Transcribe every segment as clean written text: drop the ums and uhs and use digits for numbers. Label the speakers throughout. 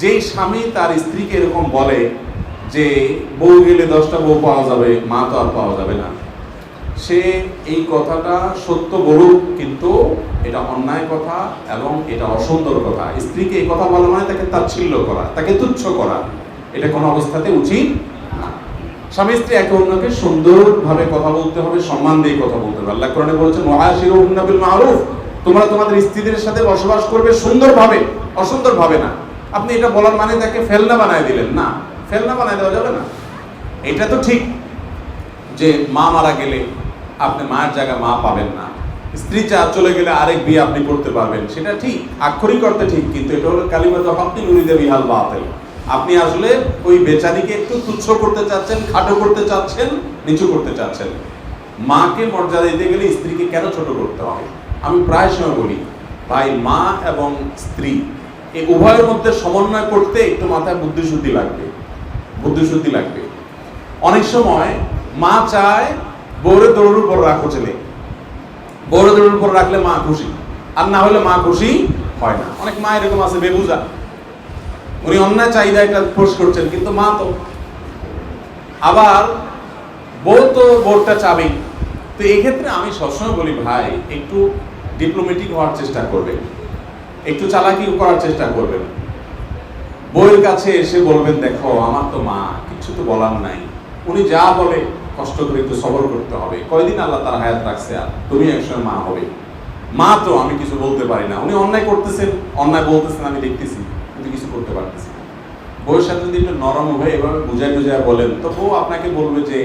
Speaker 1: যেই স্বামী তার স্ত্রীকে এরকম বলে যে বউ গেলে 10টা বউ পাওয়া যাবে, মা তো আর পাওয়া যাবে না, সে এই কথাটা সত্য বলুক, কিন্তু এটা অন্যায় কথা এবং এটা অসুন্দর কথা। স্ত্রীকে এই কথা বলা মানে তাকে তাচ্ছিল্য করা, তাকে তুচ্ছ করা, এটা কোনো অবস্থাতে উচিত না। স্বামী স্ত্রী একে অন্যকে সুন্দরভাবে কথা বলতে হবে, সম্মান দিয়ে কথা বলতে হবে। আল্লাহ কোরআনে বলেছেন ওয়াশিরুহুন্না বিল মারুফ, তোমরা তোমাদের স্ত্রীদের সাথে বসবাস করবে সুন্দরভাবে, অসুন্দরভাবে না। আপনি এটা বলার মানে তাকে ফেলনা বানায় দিলেন না, ফেলনা বানায় দেওয়া যাবে না। এটা তো ঠিক যে মা মারা গেলে আপনি মায়ের জায়গায় মা পাবেন না, স্ত্রী চলে গেলে আরেক বিয়ে আপনি করতে পারবেন, সেটা ঠিক, আক্ষরিক অর্থে ঠিক, কিন্তু এটা হলো কালিমাতু হাক্কিন উরিদা বিহাল বাতিল। আপনি আসলে ওই বেচারিকে একটু তুচ্ছ করতে চাচ্ছেন, খাটো করতে চাচ্ছেন, নিচু করতে চাচ্ছেন। মাকে মর্যাদা দিতে গেলে স্ত্রীকে কেন ছোট করতে হবে? আমি প্রায় সময় বলি, ভাই মা এবং স্ত্রী এই উভয়ের মধ্যে সমন্বয় করতে একটু মাথায় বুদ্ধিশুদ্ধি লাগবে, বুদ্ধিশুদ্ধি লাগবে। অনেক সময় মা চায় বউরে দৌড়ের উপর রাখো ছেলে, বউরে দৌড়ের উপর রাখলে মা খুশি, আর না হলে মা খুশি হয় না। অনেক মা এরকম আছে বেবুজা, উনি অন্যায় চাহিদা এটা পোষ করছেন, কিন্তু মা তো আবার বউ তো বোর্ডটা চাবেই। তো এই ক্ষেত্রে আমি সবসময় বলি ভাই একটু ডিপ্লোমেটিক হওয়ার চেষ্টা করবেন, একটু চালাকি করার চেষ্টা করবেন। বউয়ের কাছে এসে বলবেন দেখো আমার তো মা, কিছু তো বলার নাই, উনি যা বলে কষ্ট করে একটু সবর করতে হবে, কয়দিন আল্লাহ তার হায়াত রাখছে, আর তুমি একসময় মা হবে, মা তো আমি কিছু বলতে পারি না, উনি অন্যায় করতেছেন, অন্যায় বলতেছেন আমি দেখতেছি, কিন্তু কিছু করতে পারতেছি না। বউয়ের সাথে যদি একটু নরম হয়ে এভাবে বুঝাই বলেন, তো বউ আপনাকে বলবে যে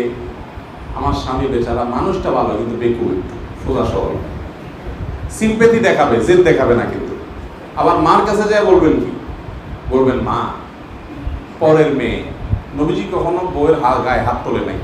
Speaker 1: আমার স্বামী বেচারা মানুষটা ভালো, কিন্তু বেকু একটু সোজা সরল, সিম্পেথি দেখাবে, জেদ দেখাবে না। কিন্তু আবার মার কাছে যায় বলবেন কি, বলবেন মা পরের মেয়ে, নবীজি কখনো বউয়ের গায়ে হাত তোলে নাই।